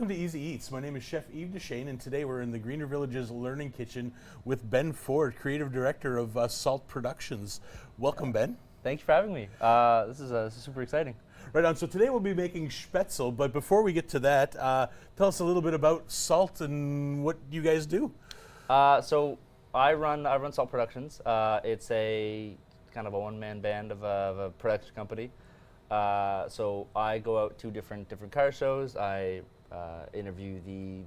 welcome to Easy Eats. My name is Chef Yves Dechaine, and today we're in the Greener Villages Learning Kitchen with Ben Ford, Creative Director of Salt Productions. Welcome, Ben. Thank you for having me. This is super exciting. Right on. So today we'll be making spätzle, but before we get to that, tell us a little bit about Salt and what you guys do. So I run Salt Productions. It's a kind of a one-man band of a production company. So I go out to different car shows. I interview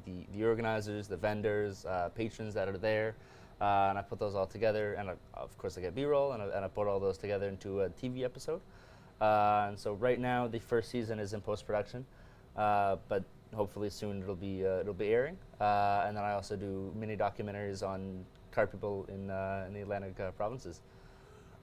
the organizers, the vendors, patrons that are there, and I put those all together. And of course I get B-roll, and I put all those together into a TV episode. And so right now the first season is in post-production, but hopefully soon it'll be airing. And then I also do mini documentaries on car people in the Atlantic provinces.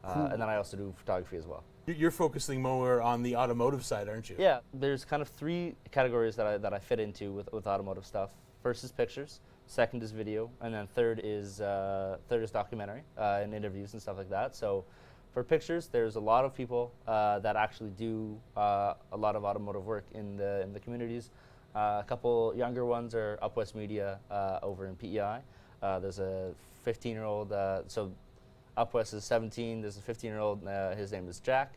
And then I also do photography as well. You're focusing more on the automotive side, aren't you? Yeah, there's kind of three categories that I fit into with automotive stuff. First is pictures, second is video, and then third is documentary and interviews and stuff like that. So for pictures, there's a lot of people that actually do a lot of automotive work in the communities. A couple younger ones are Up West Media over in PEI. There's a 15-year-old, so Up West is 17. There's a 15-year-old. His name is Jack.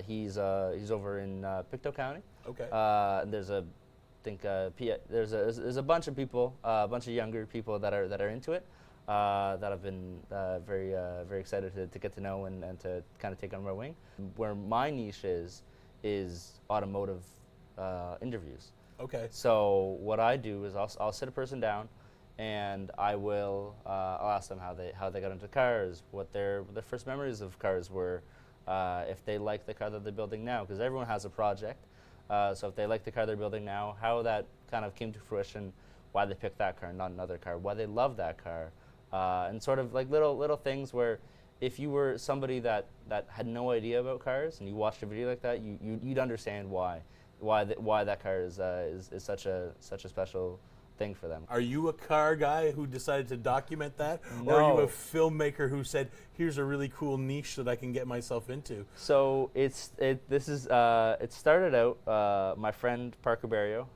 He's over in Pictou County. Okay. There's there's a bunch of people, a bunch of younger people that are into it. That I've been very excited to get to know and to kind of take under my wing. Where my niche is automotive interviews. Okay. So what I do is I'll sit a person down, and I'll ask them how they got into cars, what their first memories of cars were, if they like the car that they're building now, because everyone has a project. So if they like the car they're building now, how that kind of came to fruition, why they picked that car and not another car, why they love that car, and sort of like little things where if you were somebody that had no idea about cars and you watched a video like that, you'd understand why that car is such a special thing for them. Are you a car guy who decided to document that? No. Or are you a filmmaker who said, here's a really cool niche that I can get myself into? So it started out, my friend Parker Barrio,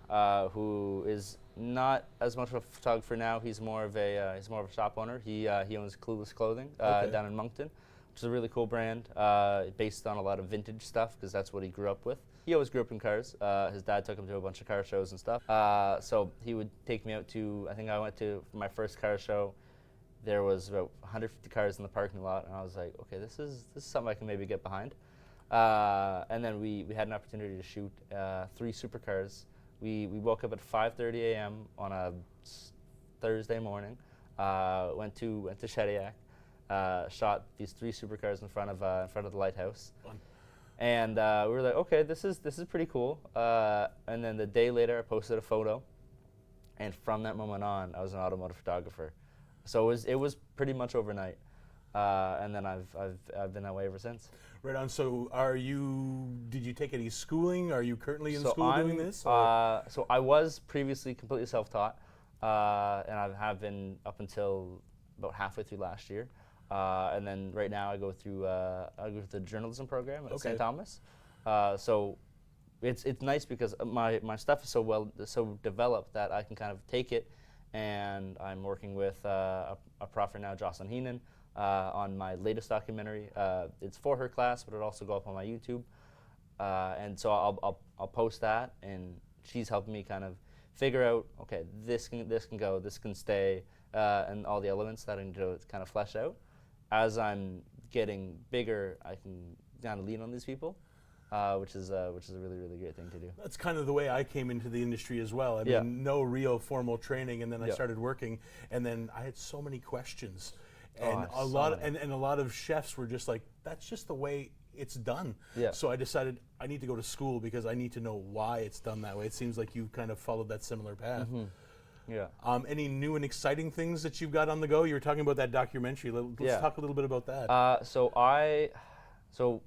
who is not as much of a photographer now. He's more of a shop owner. He owns Clueless Clothing down in Moncton, which is a really cool brand, based on a lot of vintage stuff, because that's what he grew up with. He always grew up in cars. His dad took him to a bunch of car shows and stuff. So he would take me out to, I think I went to my first car show. There was about 150 cars in the parking lot, and I was like, okay, this is something I can maybe get behind. And then we had an opportunity to shoot 3 supercars. We woke up at 5:30 a.m. on a Thursday morning. Went to Shediac, shot these 3 supercars in front of the lighthouse. Fun. And we were like, okay, this is pretty cool. And then the day later, I posted a photo, and from that moment on, I was an automotive photographer. So it was pretty much overnight, and then I've been that way ever since. Right on. So did you take any schooling? Are you currently in school doing this? So I was previously completely self-taught, and I have been up until about halfway through last year. And then right now I go through the journalism program at St. Thomas. So it's nice because my stuff is so developed that I can kind of take it, and I'm working with a prof right now, Jocelyn Heenan, on my latest documentary. It's for her class, but it'll also go up on my YouTube. And so I'll post that, and she's helping me kind of figure out, okay, this can go, this can stay, and all the elements that I need to kind of flesh out. As I'm getting bigger, I can kind of lean on these people, which is a really great thing to do. That's kind of the way I came into the industry as well. I mean, no real formal training, and then I started working, and then I had so many questions, and a lot of chefs were just like, "That's just the way it's done." Yeah. So I decided I need to go to school because I need to know why it's done that way. It seems like you kind of followed that similar path. Mm-hmm. Yeah. Any new and exciting things that you've got on the go? You were talking about that documentary. Let's talk a little bit about that. So I have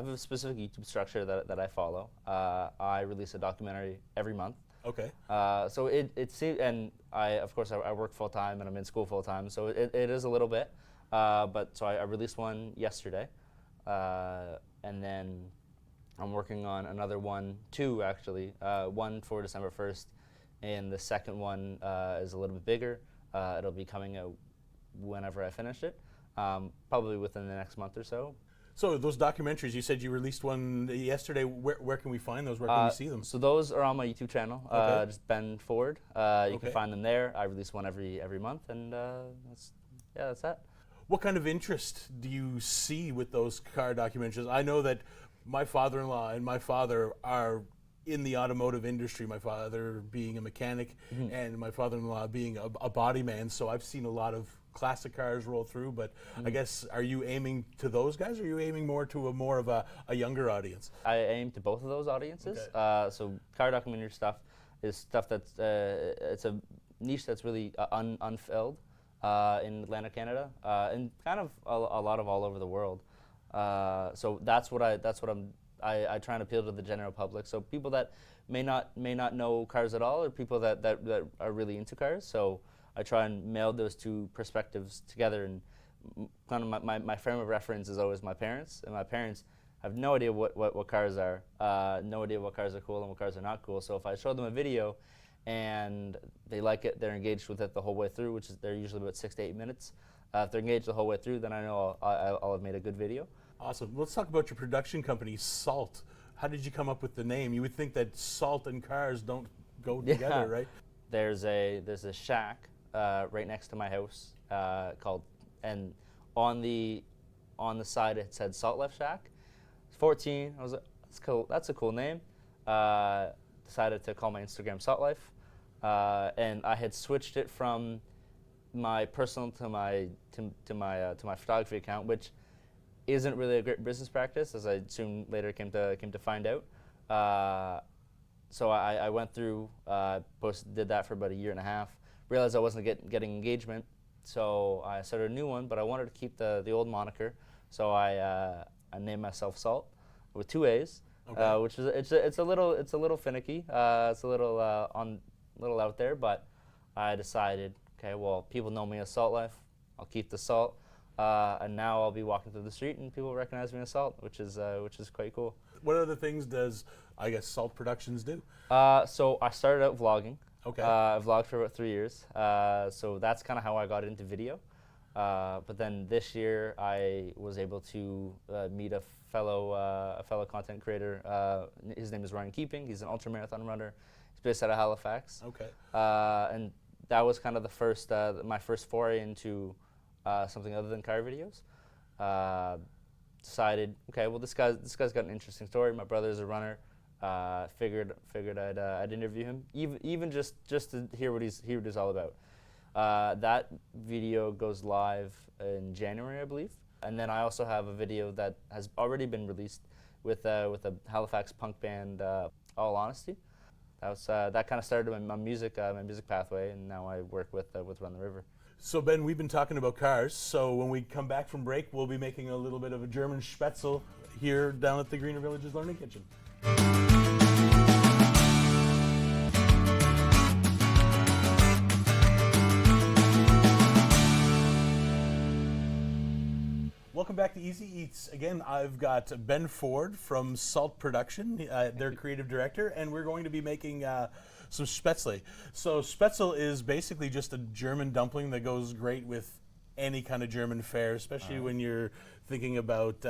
a specific YouTube structure that I follow. I release a documentary every month. Okay. So and I work full time and I'm in school full time. So it is a little bit. But so I released one yesterday, and then I'm working on another one, two actually. One for December 1st, and the second one is a little bit bigger. It'll be coming out whenever I finish it, probably within the next month or so. So those documentaries, you said you released one yesterday. Where can we find those? Where can we see them? So those are on my YouTube channel, just Ben Ford. You can find them there. I release one every month, and that's that. What kind of interest do you see with those car documentaries? I know that my father-in-law and my father are in the automotive industry, my father being a mechanic and my father-in-law being a body man, so I've seen a lot of classic cars roll through, but I guess, are you aiming to those guys, or are you aiming more to more of a younger audience? I aim to both of those audiences. Okay. So car documentary stuff is stuff that's, it's a niche that's really unfilled in Atlantic Canada, and kind of a lot of all over the world. So that's what I try and appeal to the general public. So people that may not know cars at all, or people that are really into cars. So I try and meld those two perspectives together, and kind of my frame of reference is always my parents, and my parents have no idea what cars are, no idea what cars are cool and what cars are not cool. So if I show them a video and they like it, they're engaged with it the whole way through, which is they're usually about 6 to 8 minutes. If they're engaged the whole way through, then I know I'll have made a good video. Awesome. Let's talk about your production company, Salt. How did you come up with the name? You would think that salt and cars don't go together, right? There's a shack right next to my house called, and on the side it said Salt Life Shack. 14. I was like, that's cool. That's a cool name. Decided to call my Instagram Salt Life, and I had switched it from my personal to my photography account, which isn't really a great business practice, as I soon later came to find out. So I went through, did that for about a year and a half. Realized I wasn't getting engagement, so I started a new one. But I wanted to keep the old moniker, so I named myself Salt with 2 A's, which is it's a little finicky. It's a little out there, but I decided, okay, well, people know me as Salt Life. I'll keep the salt. And now I'll be walking through the street and people recognize me as Salt, which is quite cool. What other things does, I guess, Salt Productions do? So I started out vlogging. Okay. I vlogged for about 3 years. So that's kind of how I got into video. But then this year I was able to meet a fellow content creator. His name is Ryan Keeping. He's an ultramarathon runner. He's based out of Halifax. Okay. And that was kind of the first, my first foray into something other than car videos. Decided, okay, well this guy's got an interesting story. My brother's a runner. Figured I'd interview him, even just to hear what he's all about. That video goes live in January, I believe, and then I also have a video that has already been released with a Halifax punk band, All Honesty. That kind of started my music pathway, and now I work with Run the River. So Ben, we've been talking about cars, so when we come back from break, we'll be making a little bit of a German Spätzle here down at the Greener Villages Learning Kitchen. Welcome back to Easy Eats. Again, I've got Ben Ford from Salt Production, their creative director, and we're going to be making some Spätzle. So Spätzle is basically just a German dumpling that goes great with any kind of German fare, especially when you're thinking about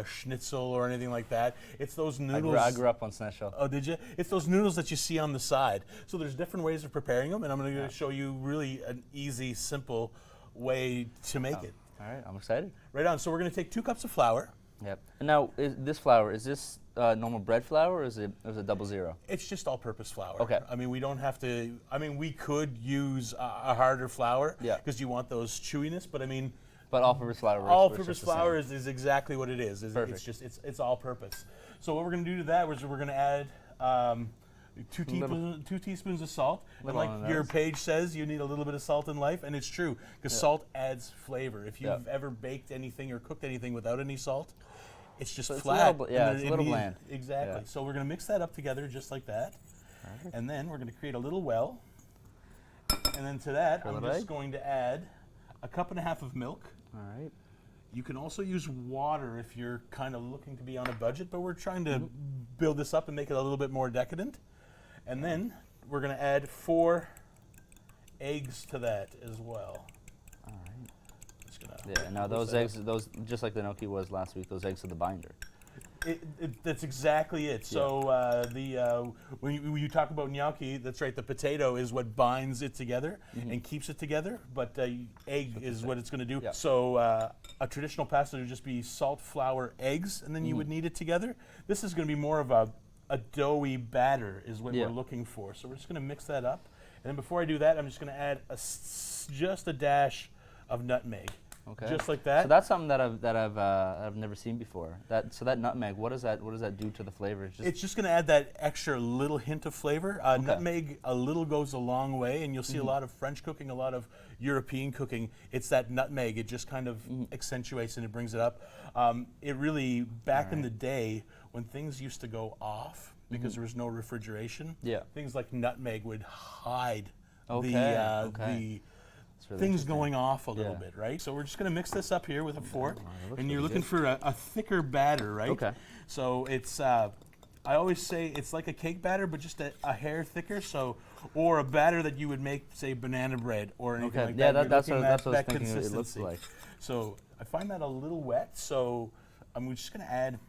schnitzel or anything like that. It's those noodles. I grew up on schnitzel. Oh, did you? It's those noodles that you see on the side. So there's different ways of preparing them, and I'm going to show you really an easy, simple way to make it. All right, I'm excited. Right on. So we're going to take 2 cups of flour. Yep. And now, this flour, is this normal bread flour, or is it 00? It's just all-purpose flour. Okay. I mean, we don't have to. I mean, we could use a harder flour because you want those chewiness. But I mean, but all-purpose flour. All-purpose flour is exactly what it is. Perfect. It's just it's all-purpose. So what we're going to do to that is we're going to add 2 teaspoons of salt. And like your page says, you need a little bit of salt in life, and it's true because salt adds flavor. If you've ever baked anything or cooked anything without any salt, it's just flat. It's a little bland. Exactly. Yeah. So we're going to mix that up together just like that. Right. And then we're going to create a little well. And then to that, I'm just going to add a 1.5 cups of milk. All right. You can also use water if you're kind of looking to be on a budget, but we're trying to build this up and make it a little bit more decadent. And then we're going to add 4 eggs to that as well. All right. Just gonna Yeah, now those eggs, those just like the gnocchi was last week, those eggs are the binder. That's exactly it. So when you talk about gnocchi, that's right. The potato is what binds it together and keeps it together, but egg is what it's going to do. Yeah. So a traditional pasta would just be salt, flour, eggs, and then you would knead it together. This is going to be more of a doughy batter is what we're looking for. So we're just going to mix that up. And then before I do that, I'm just going to add just a dash of nutmeg. Okay. Just like that. So that's something that I've never seen before. That nutmeg, what does that do to the flavor? It's just going to add that extra little hint of flavor. Nutmeg a little goes a long way, and you'll see a lot of French cooking, a lot of European cooking. It's that nutmeg. It just kind of accentuates and it brings it up. It really, back in the day, when things used to go off because there was no refrigeration, things like nutmeg would hide the really things going off a little bit, right? So we're just going to mix this up here with a fork, and you're looking for a thicker batter, right? Okay. So it's, I always say it's like a cake batter, but just a hair thicker. So, or a batter that you would make, say, banana bread or anything like that. Yeah, that's what I was thinking it looks like. So I find that a little wet, so I'm just going to add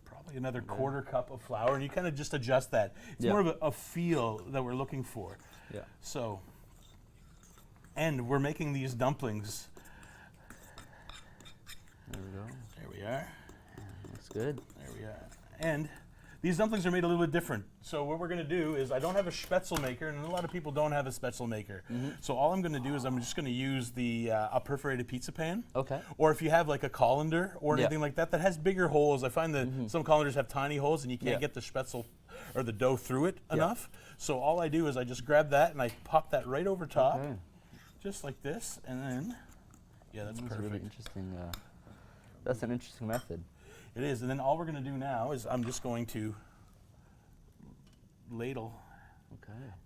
probably another quarter cup of flour, and you kind of just adjust that. It's more of a feel that we're looking for. Yeah. So. And we're making these dumplings. There we go. There we are. That's good. There we are. And these dumplings are made a little bit different. So what we're going to do is, I don't have a Spätzle maker, and a lot of people don't have a Spätzle maker. So all I'm going to do is I'm just going to use a perforated pizza pan. Okay. Or if you have like a colander or anything like that has bigger holes. I find that some colanders have tiny holes, and you can't get the Spätzle or the dough through it enough. So all I do is I just grab that and I pop that right over top. Okay. Just like this, and then, that's perfect. Really interesting. That's an interesting method. It is, and then all we're going to do now is I'm just going to ladle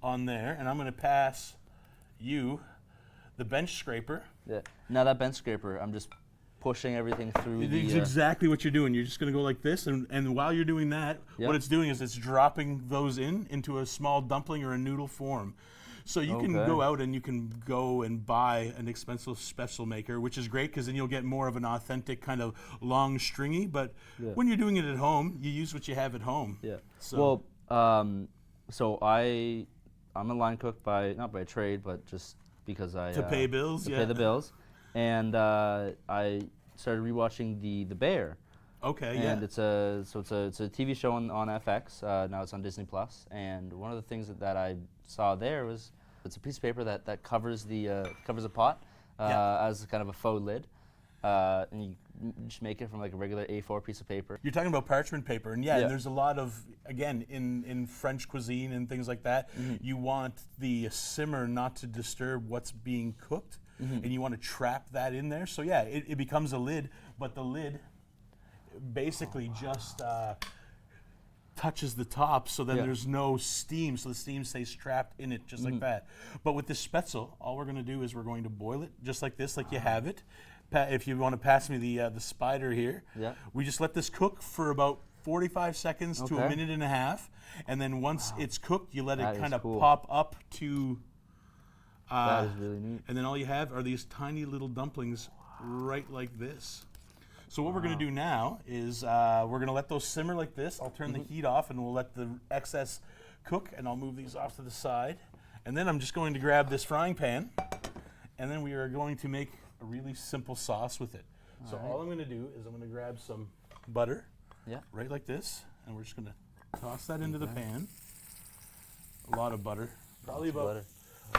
on there, and I'm going to pass you the bench scraper. Yeah. Now that bench scraper, I'm just pushing everything through. It's exactly what you're doing. You're just going to go like this, and while you're doing that, what it's doing is it's dropping those into a small dumpling or a noodle form. So you can go out and you can go and buy an expensive Spätzle maker, which is great because then you'll get more of an authentic kind of long stringy. But when you're doing it at home, you use what you have at home. Yeah. So. Well, so I'm a line cook not by trade, but just because to pay bills. Pay the bills, and I started rewatching The Bear. Okay. And it's a TV show on FX. Now it's on Disney Plus. And one of the things that I saw there was it's a piece of paper that covers a pot as kind of a faux lid, and you just make it from like a regular A4 piece of paper. You're talking about parchment paper, and and there's a lot of, again, in French cuisine and things like that, you want the simmer not to disturb what's being cooked, and you want to trap that in there. So it becomes a lid, but the lid basically just touches the top, so then there's no steam, so the steam stays trapped in it just like that. But with this Spätzle, all we're going to do is we're going to boil it just like this, like you have it. If you want to pass me the spider here, we just let this cook for about 45 seconds to a minute and a half, and then once it's cooked, you let it kind of pop up to. That is really neat. And then all you have are these tiny little dumplings right like this. So what we're going to do now is we're going to let those simmer like this. I'll turn the heat off, and we'll let the excess cook, and I'll move these off to the side. And then I'm just going to grab this frying pan, and then we are going to make a really simple sauce with it. So all I'm going to do is I'm going to grab some butter, right like this, and we're just going to toss that into the pan. A lot of butter, probably about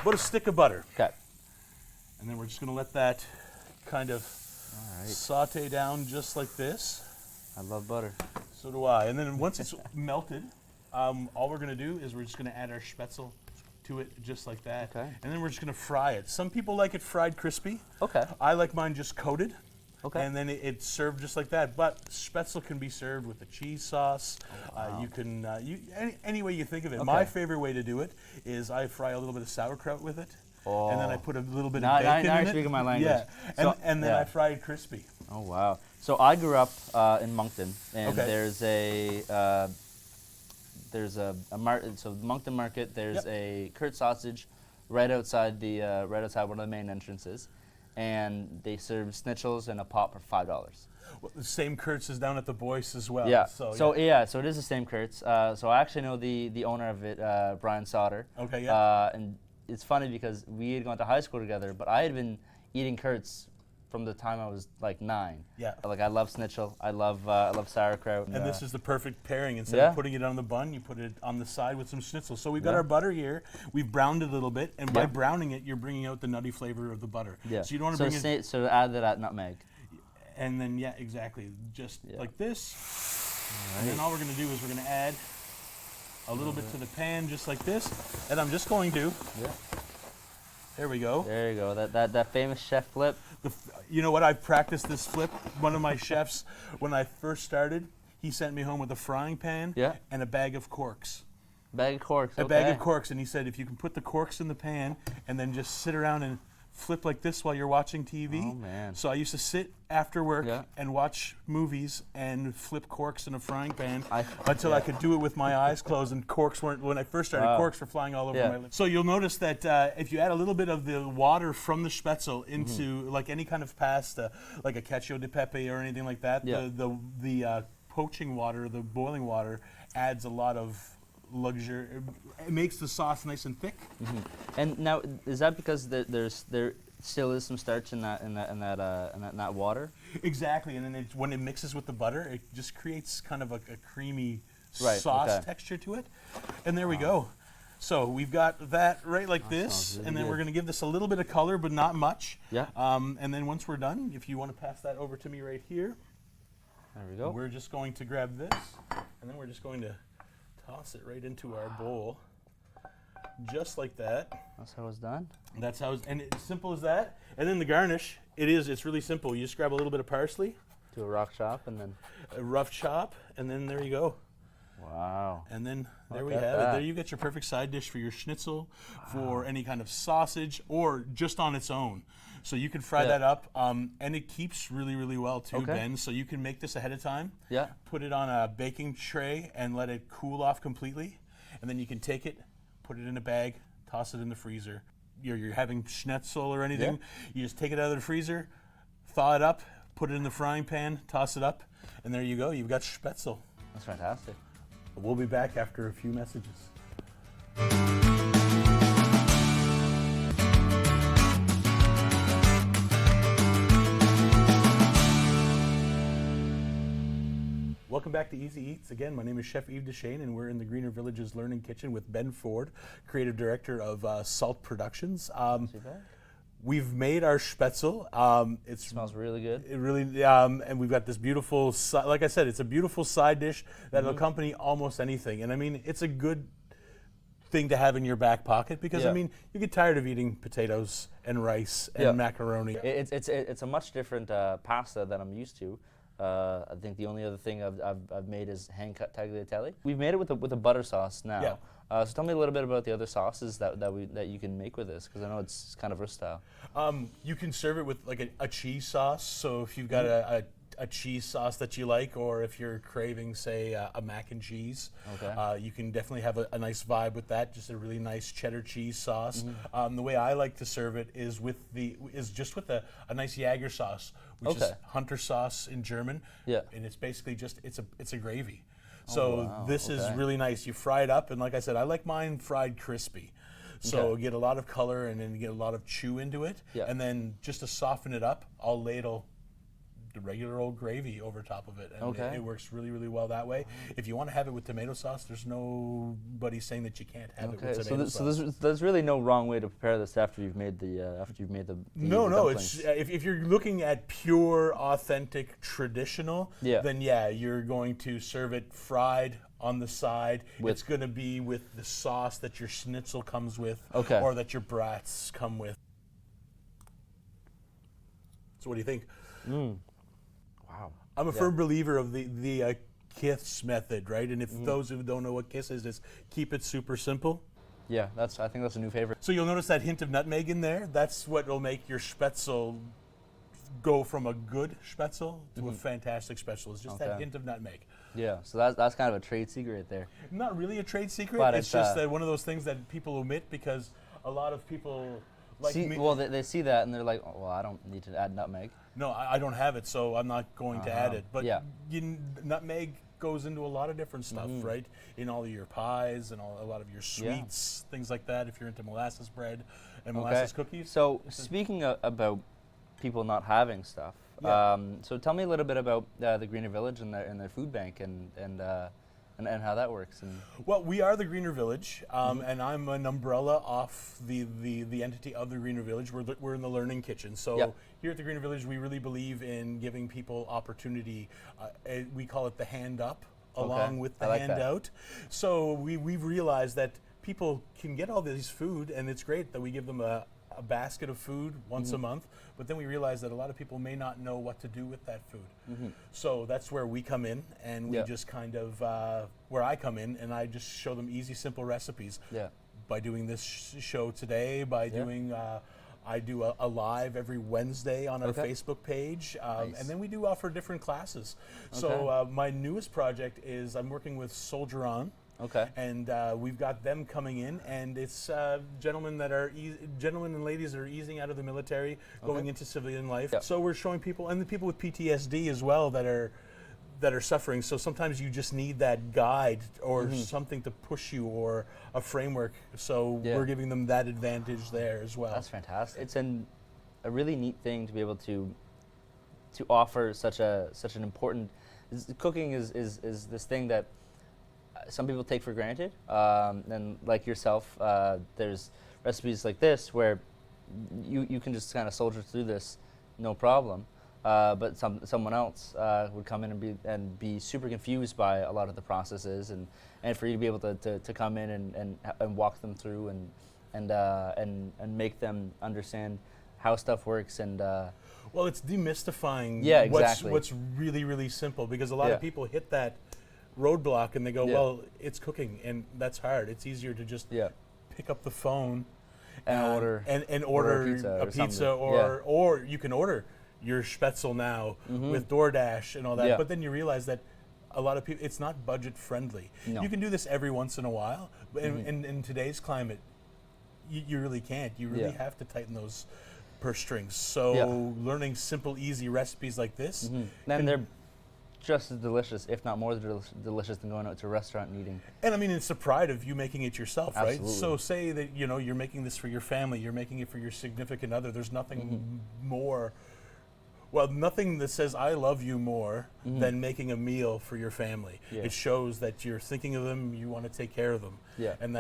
a stick of butter. Okay. And then we're just going to let that kind of saute down just like this. I love butter. So do I. And then once it's melted, all we're going to do is we're just going to add our Spätzle to it just like that. Okay. And then we're just going to fry it. Some people like it fried crispy. Okay. I like mine just coated. Okay. And then it's served just like that. But Spätzle can be served with a cheese sauce. You can, any way you think of it. My favorite way to do it is I fry a little bit of sauerkraut with it. And then I put a little bit of bacon in it. Now you're speaking my language. Yeah, and then I fry it crispy. Oh wow! So I grew up in Moncton, and Okay. there's a market. So Moncton Market, there's Yep. a Kurt sausage right outside right outside one of the main entrances, and they serve schnitzels in a pot for $5. Well, the same Kurtz is down at the Boyce as well. Yeah. So So it is the same Kurtz. So I actually know the owner of it, Brian Sauter. Okay, yeah. And it's funny because we had gone to high school together, but I had been eating Kurtz from the time I was like 9. Yeah. Like I love schnitzel. I love sauerkraut. And this is the perfect pairing. Instead Yeah. of putting it on the bun, you put it on the side with some schnitzel. So we've got Yeah. our butter here. We've browned it a little bit, and by browning it, you're bringing out the nutty flavor of the butter. Yeah. So you don't want to bring it. So to add that nutmeg. And then exactly, just like this. And then all we're going to do is we're going to add a little bit to the pan, just like this. And I'm just going to. Yeah. There we go. There you go. That famous chef flip. You know what? I've practiced this flip. One of my chefs, when I first started, he sent me home with a frying pan and a bag of corks. Bag of corks. A bag of corks, and he said if you can put the corks in the pan and then just sit around and flip like this while you're watching TV. Oh man! So I used to sit after work and watch movies and flip corks in a frying pan until I could do it with my eyes closed, and corks weren't. When I first started, corks were flying all over my lips. So you'll notice that if you add a little bit of the water from the spätzle into like any kind of pasta, like a cacio di pepe or anything like that, the poaching water, the boiling water, adds a lot of luxury. It makes the sauce nice and thick. And now, is that because there still is some starch in that water? Exactly, and then when it mixes with the butter, it just creates kind of a creamy sauce texture to it. And there we go. So we've got that right like this, really and then good. we're going to give this a little bit of color, but not much. Yeah. And then once we're done, if you want to pass that over to me right here, there we go. we're just going to grab this, and then we're just going to toss it right into our bowl, just like that. That's how it's done. That's how it's, and it's simple as that. And then the garnish, it's really simple. You just grab a little bit of parsley, Do a rock chop and then. a rough chop, and then there you go. Wow. And then there Look we at have it. that. There you get your perfect side dish for your schnitzel, for any kind of sausage, or just on its own. So you can fry that up, and it keeps really, really well too, Ben. So you can make this ahead of time. Yeah. Put it on a baking tray and let it cool off completely, and then you can take it, put it in a bag, toss it in the freezer. You're having schnitzel or anything, you just take it out of the freezer, thaw it up, put it in the frying pan, toss it up, and there you go. You've got spätzle. That's fantastic. We'll be back after a few messages. Welcome back to Easy Eats. Again, my name is Chef Yves Dechaine, and we're in the Greener Villages Learning Kitchen with Ben Ford, Creative Director of Salt Productions. We've made our spätzle. It Smells really good. It really, and we've got this beautiful, like I said, it's a beautiful side dish that'll accompany almost anything. And I mean, it's a good thing to have in your back pocket because I mean, you get tired of eating potatoes and rice and macaroni. It's a much different pasta than I'm used to. I think the only other thing I've made is hand cut tagliatelle. We've made it with a butter sauce now. Yeah. So tell me a little bit about the other sauces that you can make with this, because I know it's kind of versatile. You can serve it with like a cheese sauce. So if you've got a cheese sauce that you like, or if you're craving, say, a mac and cheese, you can definitely have a nice vibe with that. Just a really nice cheddar cheese sauce. The way I like to serve it is just with a nice Jaeger sauce, which is Hunter sauce in German. Yeah. And it's basically just it's a gravy. So this is really nice. You fry it up, and like I said, I like mine fried crispy. So get a lot of color and then get a lot of chew into it. Yeah. And then just to soften it up, I'll ladle the regular old gravy over top of it. And it works really, really well that way. If you want to have it with tomato sauce, there's nobody saying that you can't have it with tomato sauce. So there's really no wrong way to prepare this after you've made the No, dumplings. it's if you're looking at pure, authentic, traditional, then you're going to serve it fried on the side. It's going to be with the sauce that your schnitzel comes with, or that your brats come with. So what do you think? Wow. I'm a firm believer of the KISS method, right? And if those who don't know what KISS is keep it super simple. Yeah, I think that's a new favorite. So you'll notice that hint of nutmeg in there. That's what will make your spätzle go from a good Spätzle to a fantastic Spätzle. It's just that hint of nutmeg. Yeah, so that's kind of a trade secret right there. Not really a trade secret. But it's just one of those things that people omit because a lot of people like me. Well, they see that and they're like, oh, well, I don't need to add nutmeg. No, I don't have it, so I'm not going to add it. But nutmeg goes into a lot of different stuff, right? In all of your pies and a lot of your sweets, things like that. If you're into molasses bread and molasses cookies. So speaking about people not having stuff, so tell me a little bit about the Greener Village and their food bank and how that works. Well, we are the Greener Village, and I'm an umbrella off the entity of the Greener Village. We're in the Learning Kitchen. So here at the Greener Village, we really believe in giving people opportunity. We call it the hand up along with the hand out. So we've realized that people can get all this food, and it's great that we give them a basket of food once a month, but then we realize that a lot of people may not know what to do with that food. So that's where we come in, and we just kind of, where I come in, and I just show them easy, simple recipes. By doing this show today, by doing, I do a live every Wednesday on our Facebook page, and then we do offer different classes. So my newest project is I'm working with Soldier On. And we've got them coming in, and it's gentlemen and ladies that are easing out of the military, going into civilian life. So we're showing people, and the people with PTSD as well that are suffering. So sometimes you just need that guide or something to push you, or a framework. So we're giving them that advantage there as well. That's fantastic. It's a really neat thing to be able to offer such an important. Cooking is this thing that some people take for granted, and like yourself, there's recipes like this where you can just kind of soldier through this, no problem. But someone else would come in and be super confused by a lot of the processes, and for you to be able to come in and walk them through and make them understand how stuff works and. Well, it's demystifying. Exactly. What's really, really simple, because a lot of people hit that roadblock and they go, well, it's cooking, and that's hard. It's easier to just pick up the phone and order a pizza or you can order your Spätzle now with DoorDash and all that. But then you realize that a lot of people, it's not budget friendly. You can do this every once in a while, but in today's climate, you really can't. You really have to tighten those purse strings. So learning simple, easy recipes like this, then they're just as delicious, if not more delicious, than going out to a restaurant and eating. And I mean, it's the pride of you making it yourself, right? Absolutely. So say that you're making this for your family, you're making it for your significant other. There's nothing more. Well, nothing that says I love you more than making a meal for your family. It shows that you're thinking of them, you want to take care of them. And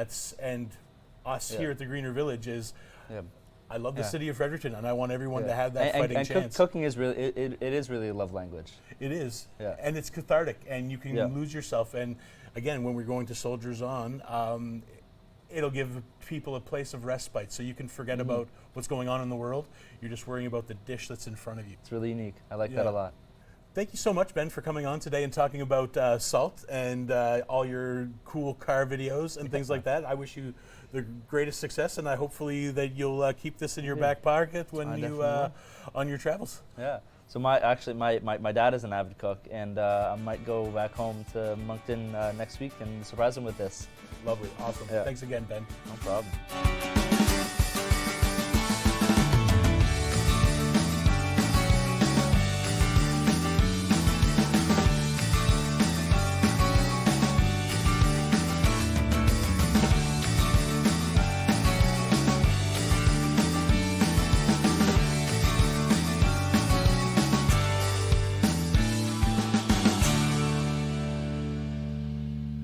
us here at the Greener Village is. I love the city of Fredericton, and I want everyone to have that fighting chance. Cooking is really it is really a love language. It is, and it's cathartic, and you can lose yourself. And again, when we're going to Soldiers On, it'll give people a place of respite, so you can forget about what's going on in the world. You're just worrying about the dish that's in front of you. It's really unique. I like that a lot. Thank you so much, Ben, for coming on today and talking about salt and all your cool car videos and things like that. I wish you the greatest success, and I hopefully that you'll keep this in your back pocket when you on your travels. So my dad is an avid cook, and I might go back home to Moncton next week and surprise him with this. Lovely, awesome. Thanks again, Ben. No problem.